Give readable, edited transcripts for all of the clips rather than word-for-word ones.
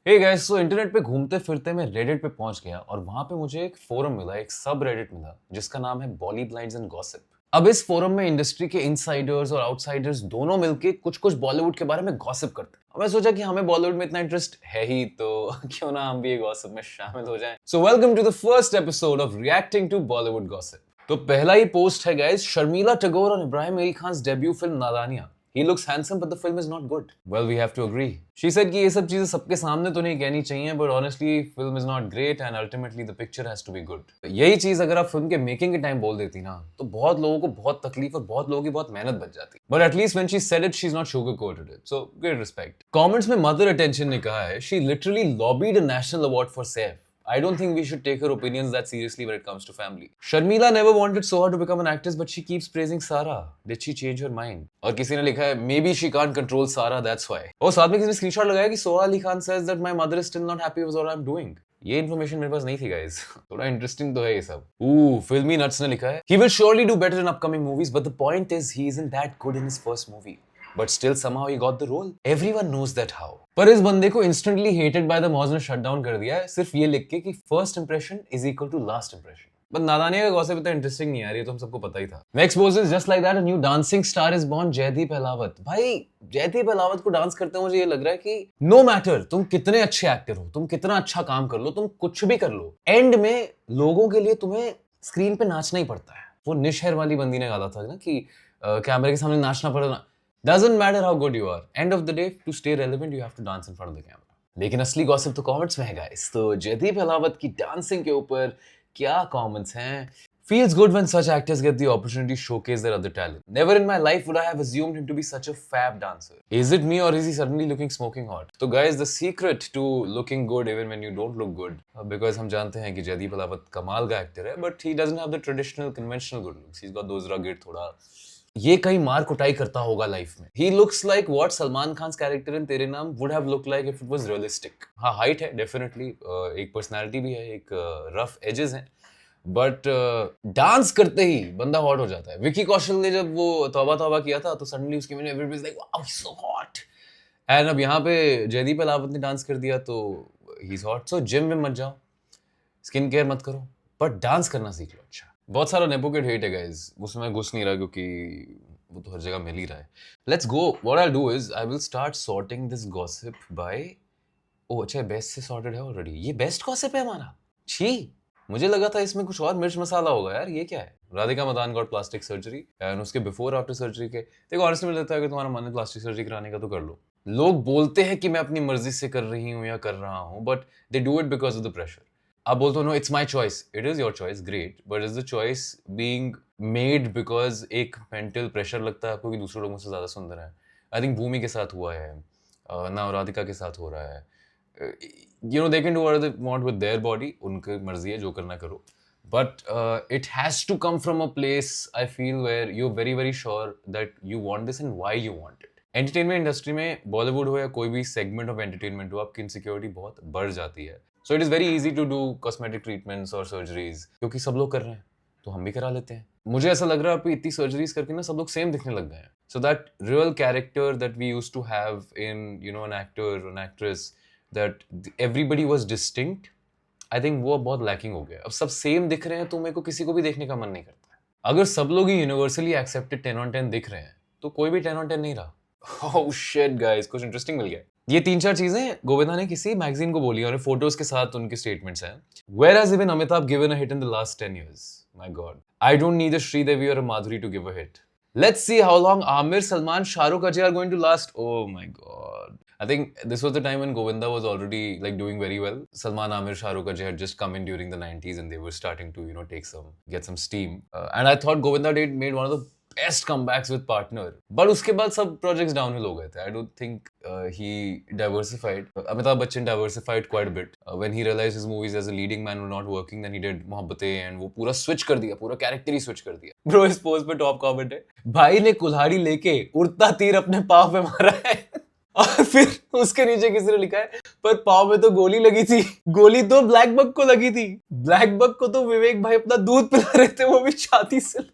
Hey guys, so internet पे घूमते फिरते मैं रेडिट पे पहुंच गया और वहां पे मुझे एक फोरम मिला, एक सब रेडिट मिला जिसका नाम है बॉली ब्लाइंड्स एंड गॉसिप। अब इस फोरम में इंडस्ट्री के इनसाइडर्स और आउटसाइडर्स दोनों मिलके कुछ कुछ बॉलीवुड के बारे में गॉसिप करते हैं। अब मैं सोचा कि हमें बॉलीवुड में इतना इंटरेस्ट है ही तो क्यों ना हम भी ये गॉसिप में शामिल हो जाएं। So welcome to the first episode of reacting to Bollywood gossip. तो पहला ही पोस्ट है गाइस, शर्मिला टैगोर और Ibrahim Ali Khan debut film Nadaaniyan. He looks handsome, but the film is not good. Well, we have to agree. She said कि ये सब चीजें सबके सामने तो नहीं कहनी चाहिए, but honestly, film is not great and ultimately the picture has to be good. यही चीज अगर आप फिल्म के मेकिंग के टाइम बोल देती ना, तो बहुत लोगों को बहुत तकलीफ और बहुत लोगों की बहुत मेहनत बच जाती। But at least when she said it, she's not sugarcoated it. So great respect. Comments में Mother Attention ने कहा है, she literally lobbied a national award for Saif. I don't think we should take her opinions that seriously when it comes to family. Sharmila never wanted Soha to become an actress, but she keeps praising Sara. Did she change her mind? और किसी ने लिखा है, maybe she can't control Sara, that's why. और साथ में किसी ने स्क्रीनशॉट लगाया कि Soha Ali Khan says that my mother is still not happy with what I'm doing. ये इन्फॉर्मेशन मेरे पास नहीं थी गाइस। थोड़ा इंटरेस्टिंग तो है ये सब। फिल्मी नट्स ने लिखा है, he will surely do better in upcoming movies, but the point is he isn't that good in his first movie. But still somehow he got the role. Everyone knows that how. पर इस बंदे को instantly hated by the Moz ने shut down कर दिया है सिर्फ ये लिख के कि first impression is equal to last impression. But नादानिया का गॉसिप इतना इंटरेस्टिंग नहीं है यार, ये तो हम सबको पता ही था। Next post is just like that a new dancing star is born, Jaideep Ahlawat. भाई जयदीप अहलावत को डांस करते मुझे ये लग रहा है कि no matter तुम कितने अच्छे एक्टर हो, तुम कितना अच्छा काम कर लो, तुम कुछ भी कर लो, एंड में लोगों के लिए तुम्हें स्क्रीन पे नाचना ही पड़ता है। वो निशहर वाली बंदी ने कहा था ना कि कैमरे के सामने नाचना पड़ेगा। Doesn't matter how good you are. End of the day, to stay relevant, you have to dance in front of the camera. लेकिन असली गॉसिप तो कमेंट्स में है गाइस। तो जयदीप अहलावत की डांसिंग के ऊपर क्या कमेंट्स हैं? Feels good when such actors get the opportunity to showcase their other talent. Never in my life would I have assumed him to be such a fab dancer. Is it me or is he suddenly looking smoking hot? So guys, the secret to looking good even when you don't look good, because हम जानते हैं कि जयदीप अहलावत कमाल का actor है, but he doesn't have the traditional conventional good looks. He's got those rugged थोड़ा ये कहीं मार कुटाई करता होगा लाइफ में। He looks like what Salman Khan's character in तेरे नाम would have looked like if it was realistic. हाँ, हाइट है डेफिनेटली, एक पर्सनालिटी भी है, एक रफ एजेस हैं, बट डांस करते ही बंदा हॉट हो जाता है। विकी कौशल ने जब वो तौबा तौबा किया था तो सडनली उसकी मैंने everybody like wow he so hot, and अब यहाँ पे जयदीप अहलावत ने डांस कर दिया तो he is hot. So gym में मत जाओ, स्किन केयर मत करो, बट डांस करना सीख लो। अच्छा, बहुत सारा नेपोकेट हेट है गाइस, उसमें मैं घुस नहीं रहा क्योंकि वो तो हर जगह मिल ही रहा है। Let's go, what I will do is I will start sorting this gossip by, oh अच्छा बेस्ट से सॉर्टेड है ऑलरेडी। ये बेस्ट गॉसिप है हमारा। छी, मुझे लगा था इसमें कुछ और मिर्च मसाला होगा यार। ये क्या है? Radhika Madan got plastic surgery and उसके बिफोर आफ्टर सर्जरी के। देखो ऑनेस्टली मुझे लगता है कि तुम्हारा मन है प्लास्टिक सर्जरी कराने का तो कर लो। लोग बोलते हैं कि मैं अपनी मर्जी से कर रही हूँ या कर रहा हूँ, but they do it because of the pressure. आप बोलते हो no it's my choice, it is your choice, great, but is the choice being made because एक मेंटल प्रेशर लगता है आपको कि दूसरे लोगों से ज्यादा सुंदर है। आई थिंक भूमि के साथ हुआ है, ना राधिका के साथ हो रहा है। You know they can do what they want with their body, उनकी मर्जी है, जो करना करो, but it has to come from a place I feel where you are very very sure that you want this and why you want it. Entertainment industry में, Bollywood हो या कोई भी सेगमेंट ऑफ एंटरटेनमेंट हो, आपकी insecurity बहुत बढ़ जाती है। So it is very easy to do cosmetic treatments or surgeries क्योंकि सब लोग कर रहे हैं तो हम भी करा लेते हैं। मुझे ऐसा लग रहा है अभी इतनी सर्जरीज करके ना सब लोग सेम दिखने लग गए हैं। So that real character that we used to have in an actor, an actress, that everybody was distinct, I think वो बहुत lacking हो गया। अब सब सेम दिख रहे हैं तो मेरे को किसी को भी देखने का मन नहीं करता है। अगर सब लोग ही यूनिवर्सली एक्सेप्टेड 10 on 10 दिख रहे हैं तो कोई भी 10 on 10 नहीं रहा। Oh shit guys, कुछ इंटरेस्टिंग मिल गया। ये 3-4 चीजें गोविंदा ने किसी मैगजीन को बोली और फोटोज के साथ उनके स्टेटमेंट्स हैं। Where has even Amitabh given a hit in the last 10 years? My God, I don't need a Sridevi or a Madhuri to give a hit. Let's see how long Amir, Salman, Shahrukh, Ajay are going to last. Oh my God. I think this was the time when Govinda was already like doing very well. Salman, Amir, Shahrukh, Ajay had just come in during the 90s and they were starting to get some steam. And I thought Govinda made one of the best comebacks with partner, but उसके बाद सब projects downhill हो गए थे। I don't think he diversified. Amitabh Bachchan diversified quite a bit when he realized his movies as a leading man were not working. Then he did Mohabbatein and वो पूरा switch कर दिया, पूरा character ही switch कर दिया। Bro, इस post पे top comment है, भाई ने कुल्हाड़ी लेके उड़ता तीर अपने पाँव पे मारा है। और फिर उसके नीचे किसी ने लिखा है पर पाँव में तो गोली लगी थी, गोली तो ब्लैक बक को लगी थी, ब्लैक बक को तो विवेक भाई अपना दूध पिला रहे थे, वो भी छाती से।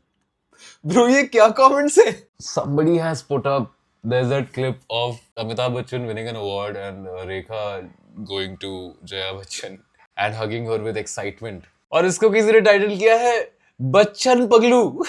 Bro, ये क्या comments है? Somebody has put up, there's that clip of Amitabh Bachchan winning an award and Rekha going to Jaya Bachchan and hugging her with excitement. और इसको किसी ने टाइटल किया है बच्चन पगलू.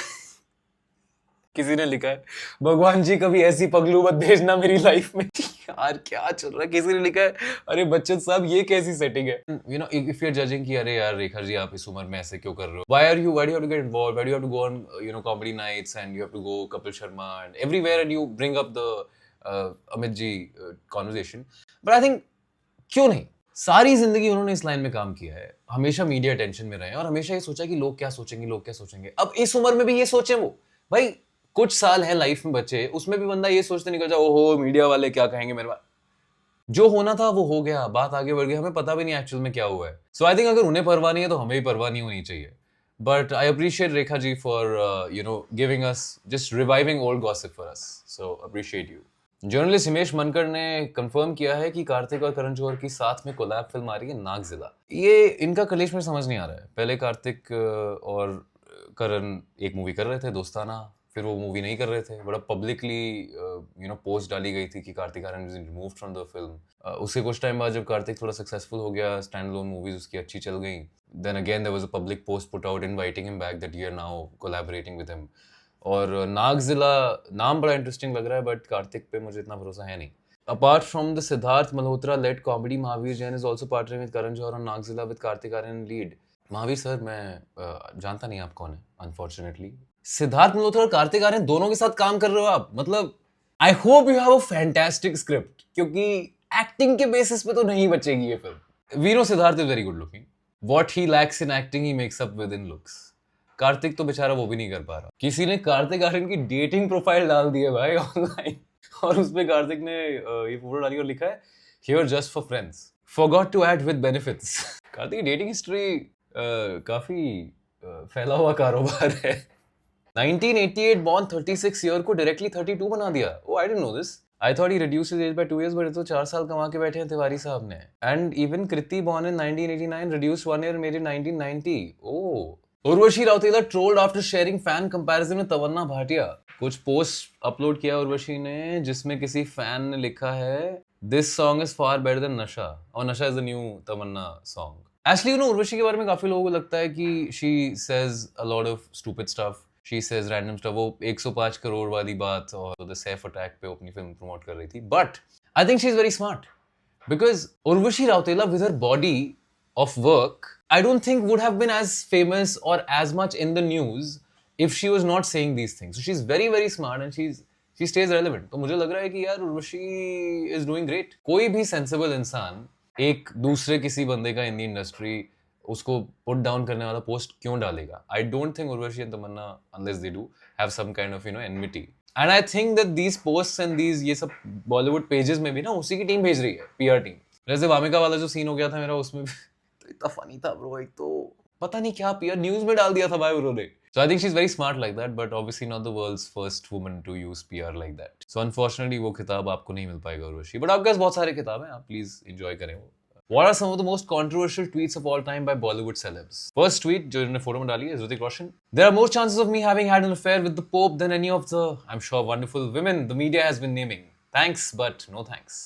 किसी ने लिखा है भगवान जी कभी ऐसी पगलू मत भेजना मेरी लाइफ में. यार क्या चल रहा है. किसी ने लिखा है अरे बच्चन साहब ये कैसी सेटिंग है. You know if you are judging कि अरे यार रेखा जी आप इस उम्र में ऐसे क्यों कर रहे हो. Why do you have to get involve. Why do you have to go on you know comedy nights and you have to go Kapil Sharma and everywhere and you bring up the Amit ji conversation. But I think क्यों नहीं. सारी जिंदगी उन्होंने इस line में काम किया है. हमेशा मीडिया अटेंशन में रहे और हमेशा ये सोचा कि लोग क्या सोचेंगे लोग क्या सोचेंगे. अब इस उम्र में भी ये सोचे वो. भाई कुछ साल है लाइफ में बचे उसमें भी बंदा ये सोचते निकल जाए ओहो मीडिया वाले क्या कहेंगे मेरे बारे. जो होना था वो हो गया. बात आगे बढ़ गई. हमें पता भी नहीं एक्चुअल में क्या हुआ है. सो आई थिंक अगर उन्हें परवाह नहीं है तो हमें भी परवाह नहीं होनी चाहिए. But I appreciate Rekha ji for you know giving us just reviving old gossip for us. So appreciate you. Journalist Himesh Mankar ने कंफर्म किया है कि कार्तिक और करण जौहर की साथ में कोलैब फिल्म आ रही है नागजिला. ये इनका कलेश में समझ नहीं आ रहा है. पहले कार्तिक और करण एक मूवी कर रहे थे दोस्ताना. फिर वो मूवी नहीं कर रहे थे. बड़ा पब्लिकली यू नो पोस्ट डाली गई थी कि Kartik Aaryan is removed from the film. उसके कुछ टाइम बाद जब कार्तिक थोड़ा सक्सेसफुल हो गया स्टैंड अलोन मूवीज उसकी अच्छी चल गई. Then again there was a public post put out inviting him back that you are now collaborating with him. और नागजिला नाम बड़ा इंटरेस्टिंग लग रहा है बट कार्तिक पे मुझे इतना भरोसा है नहीं. Apart from the Siddharth Malhotra led comedy, Mahavir Jain is also partnering with Karan Johar on Nagzilla with Kartik Aaryan lead. Mahavir sir मैं जानता नहीं आप कौन है अनफॉर्चुनेटली. सिद्धार्थ मल्होत्रा और कार्तिक आर्यन दोनों के साथ काम कर रहे हो आप. मतलब I hope you have a fantastic script क्योंकि एक्टिंग के बेसिस पे तो नहीं बचेगी ये film. We know Siddharth is very good looking. What he lacks in acting he makes up with in looks. Kartik तो बेचारा वो भी नहीं कर पा रहा. किसी ने कार्तिक आर्यन की डेटिंग प्रोफाइल डाल दी है भाई ऑनलाइन और उसमें कार्तिक ने ये फोटो डाली और लिखा है here just for friends forgot to add with benefits. Kartik की डेटिंग हिस्ट्री काफी फैला हुआ कारोबार है. 1988 born 36 ईयर को डायरेक्टली 32 बना दिया. Oh I didn't know this. I thought he reduced his age by 2 years but ये तो 4 साल कमा के बैठे हैं तिवारी साहब ने. And even Kriti born in 1989 reduced 1 year made in 1990. Oh Urvashi Rautela trolled after sharing fan comparison में तमन्ना भाटिया. कुछ पोस्ट अपलोड किया उर्वशी ने जिसमें किसी फैन ने लिखा है this song is far better than Nasha और Nasha is the new Tamannaah song. Actually you know Urvashi के बारे में काफी लोगों को लगता है कि she says a lot of stupid stuff. She says random stuff. वो 105 करोड़ वाली बात और द सैफ अटैक पे अपनी फिल्म प्रमोट कर रही थी. But I think she is very smart because Urvashi Rautela with her body of work I don't think would have been as famous or as much in the news if she was not saying these things. So she's very very smart and she stays relevant. तो मुझे लग रहा है कि यार Urvashi is doing great. कोई भी sensible इंसान एक दूसरे किसी बंदे का इन दी इंडस्ट्री उसको पुट डाउन करने वाला पोस्ट क्यों डालेगा. I don't think Urvashi and Tamannaah unless they do have some kind of you know enmity. And I think that these posts and these ये सब बॉलीवुड पेजेस में भी ना उसी की टीम भेज रही है PR टीम. जैसे वामिका वाला जो सीन हो गया था मेरा उसमें तो इतना फनी था ब्रो. एक तो पता नहीं क्या PR न्यूज में डाल दिया था भाई उन्होंने. So I think she's very smart like that, but obviously not the world's first woman to use PR like that. So unfortunately वो खिताब आपको नहीं मिल पाएगा उर्वशी. But आपके पास बहुत सारे खिताब हैं, आप प्लीज एंजॉय करें वो. What are some of the most controversial tweets of all time by Bollywood celebs? First tweet जो इन्होंने फोटो में डाली है Hrithik Roshan. There are more chances of me having had an affair with the Pope than any of the I'm sure wonderful women the media has been naming. Thanks, but no thanks.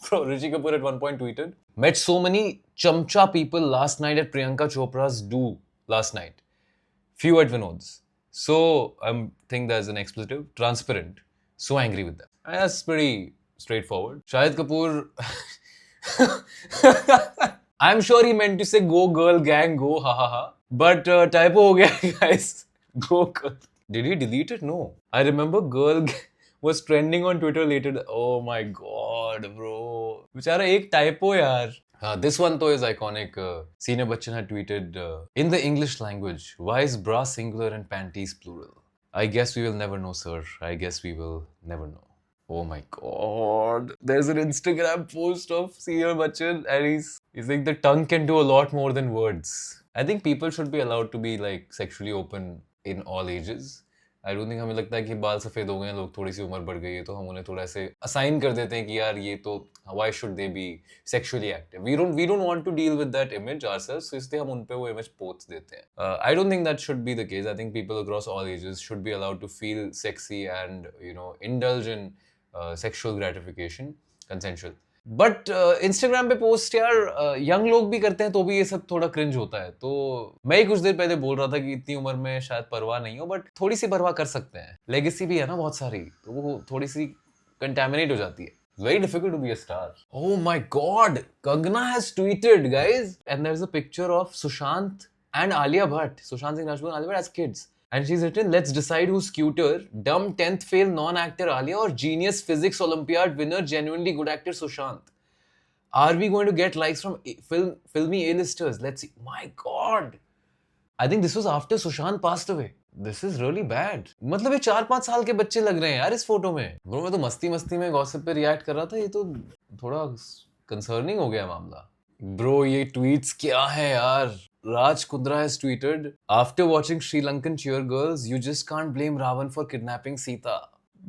Bro, Rishi Kapoor at one point tweeted, met so many chamcha people last night at Priyanka Chopra's do last night. Few at Vinod's. So, I think there's an expletive. Transparent. So angry with them. And that's pretty straightforward. Shahid Kapoor... I'm sure he meant to say go girl gang, go ha ha ha. But typo ho gaya guys. Go girl. Did he delete it? No. I remember girl gang was trending on Twitter later. Oh my god, bro. बेचारा एक typo यार. This one though is iconic. Senior Bachchan had tweeted, in the English language, why is bra singular and panties plural? I guess we will never know, sir. I guess we will never know. Oh my god. There's an Instagram post of Senior Bachchan and he's like the tongue can do a lot more than words. I think people should be allowed to be like sexually open in all ages. I don't think हमें लगता है कि बाल सफेद हो गए हैं लोग थोड़ी सी उम्र बढ़ गई है तो हम उन्हें थोड़ा ऐसे असाइन कर देते हैं कि यार ये तो why should they be sexually active. We don't want to deal with that image ourselves. So इसलिए हम उन पे वो इमेज पोत देते हैं. I don't think that should be the case. I think people across all ages should be allowed to feel sexy and you know indulge in sexual gratification consensual. But Instagram पे post यार young लोग भी करते हैं तो भी ये सब थोड़ा क्रिंज होता है। तो मैं ही कुछ देर पहले बोल रहा था कि इतनी उम्र में शायद परवाह नहीं हो, बट थोड़ी सी परवाह कर सकते हैं। लेगेसी भी है ना बहुत सारी, तो वो थोड़ी सी कंटेमिनेट हो जाती है। Very difficult to be a star. Oh my God, Kangana has tweeted, guys, and there's a picture of Sushant and Alia Bhatt, Sushant Singh Rajput and Alia Bhatt as kids. And she's written, let's decide who's cuter, dumb 10th fail non-actor Alia or genius physics Olympiad winner genuinely good actor Sushant. Are we going to get likes from filmy A-listers? Let's see. My God. I think this was after Sushant passed away. This is really bad. मतलब ये 4-5 साल के बच्चे लग रहे हैं यार इस फोटो में। ब्रो मैं तो मस्ती मस्ती में गॉसिप पे रिएक्ट कर रहा था, ये तो थोड़ा कंसर्निंग हो गया मामला। ब्रो ये ट्वीट्स क्या है यार? Raj Kundra has tweeted, after watching Sri Lankan cheer girls, you just can't blame Ravan for kidnapping Sita.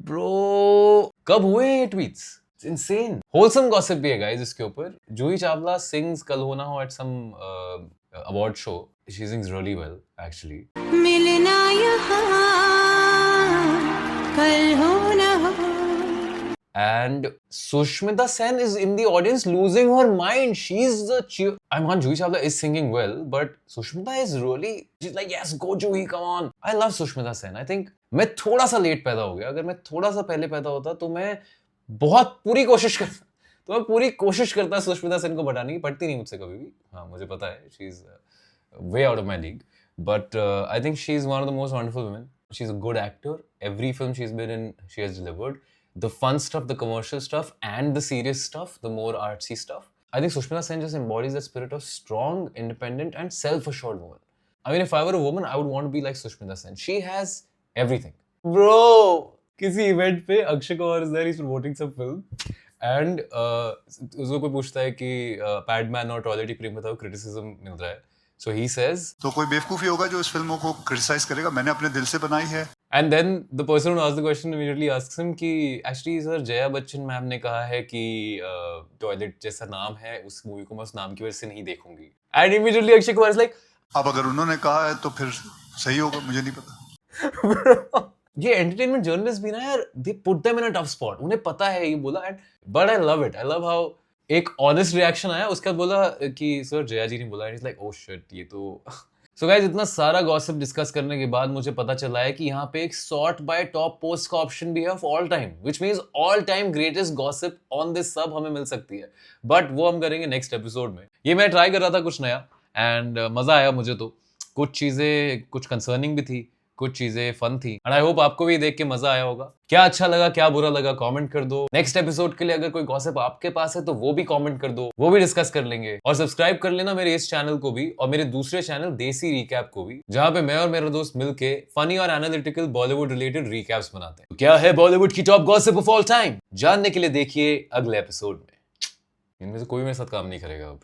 Bro, कब हुए ये tweets? It's insane. Wholesome gossip भी है guys इसके ऊपर। जूही चावला sings कल होना हो at some award show. She sings really well actually. मिलना यहाँ कल हो ना हो. And Sushmita Sen is in the audience losing her mind. She's the cheer. I mean, Juhi Chawla is singing well, but Sushmita is really, she's like, yes, go Juhi, come on. I love Sushmita Sen. I think मैं थोड़ा सा late पैदा हो गया। अगर मैं थोड़ा सा पहले पैदा होता तो मैं बहुत पूरी कोशिश करता। तो मैं पूरी कोशिश करता सुष्मिता सेन को बढ़ाने की। पढ़ती नहीं मुझसे कभी भी, हाँ मुझे पता है, she is way out of my league, but I think she's one of the most wonderful women. She's a good actor. Every film she's been in, she has delivered. The fun stuff, the commercial stuff, and the serious stuff, the more artsy stuff. I think Sushmita Sen just embodies that spirit of strong, independent, and self-assured woman. I mean, if I were a woman, I would want to be like Sushmita Sen. She has everything. Bro, किसी event पे Akshay Kumar is there, he's promoting some film, and उसको कोई पूछता है कि पैडमैन और toilet प्रेम बताओ criticism मिल रहा है. So he says, तो कोई बेवकूफी होगा जो इस फिल्मों को क्रिटिसाइज करेगा, मैंने अपने दिल से बनाई है. And then the person who asked the question immediately asks him कि actually sir Jaya Bachchan ma'am ने कहा है कि टॉयलेट जैसा नाम है, उस मूवी को मैं उस नाम की वजह से नहीं देखूंगी. And immediately Akshay Kumar is like, अब अगर उन्होंने कहा है तो फिर सही होगा, मुझे नहीं पता. ये एंटरटेनमेंट जर्नलिस्ट भी ना यार, they put them in a tough spot. उन्हें पता है ये बोला, but I love it. I love how एक ऑनेस्ट रिएक्शन आया, उसके बाद बोला कि सर जया जी ने बोला, इट्स लाइक ओह शिट ये तो. सो गाइस इतना सारा गॉसिप डिस्कस करने के बाद मुझे पता चला है कि यहाँ पे एक सॉर्ट बाय टॉप पोस्ट का ऑप्शन भी है of all time, which means all time greatest gossip on this सब हमें मिल सकती है, बट वो हम करेंगे नेक्स्ट एपिसोड में. ये मैं ट्राई कर रहा था कुछ नया, एंड मजा आया मुझे. तो कुछ चीजें कुछ कंसर्निंग भी थी, कुछ चीजें फन थी, एंड आई होप आपको भी देख के मजा आया होगा. क्या अच्छा लगा क्या बुरा लगा कमेंट कर दो. नेक्स्ट एपिसोड के लिए अगर कोई गॉसिप आपके पास है तो वो भी कमेंट कर दो, वो भी डिस्कस कर लेंगे. और सब्सक्राइब कर लेना मेरे इस चैनल को भी और मेरे दूसरे चैनल देसी रिकैप को भी, जहां पे मैं और मेरा दोस्त मिलके फनी और एनालिटिकल बॉलीवुड रिलेटेड रिकैप्स बनाते हैं. तो क्या है बॉलीवुड की top gossip of all time, जानने के लिए देखिए अगले एपिसोड में. इनमें से कोई मेरे साथ काम नहीं करेगा अब.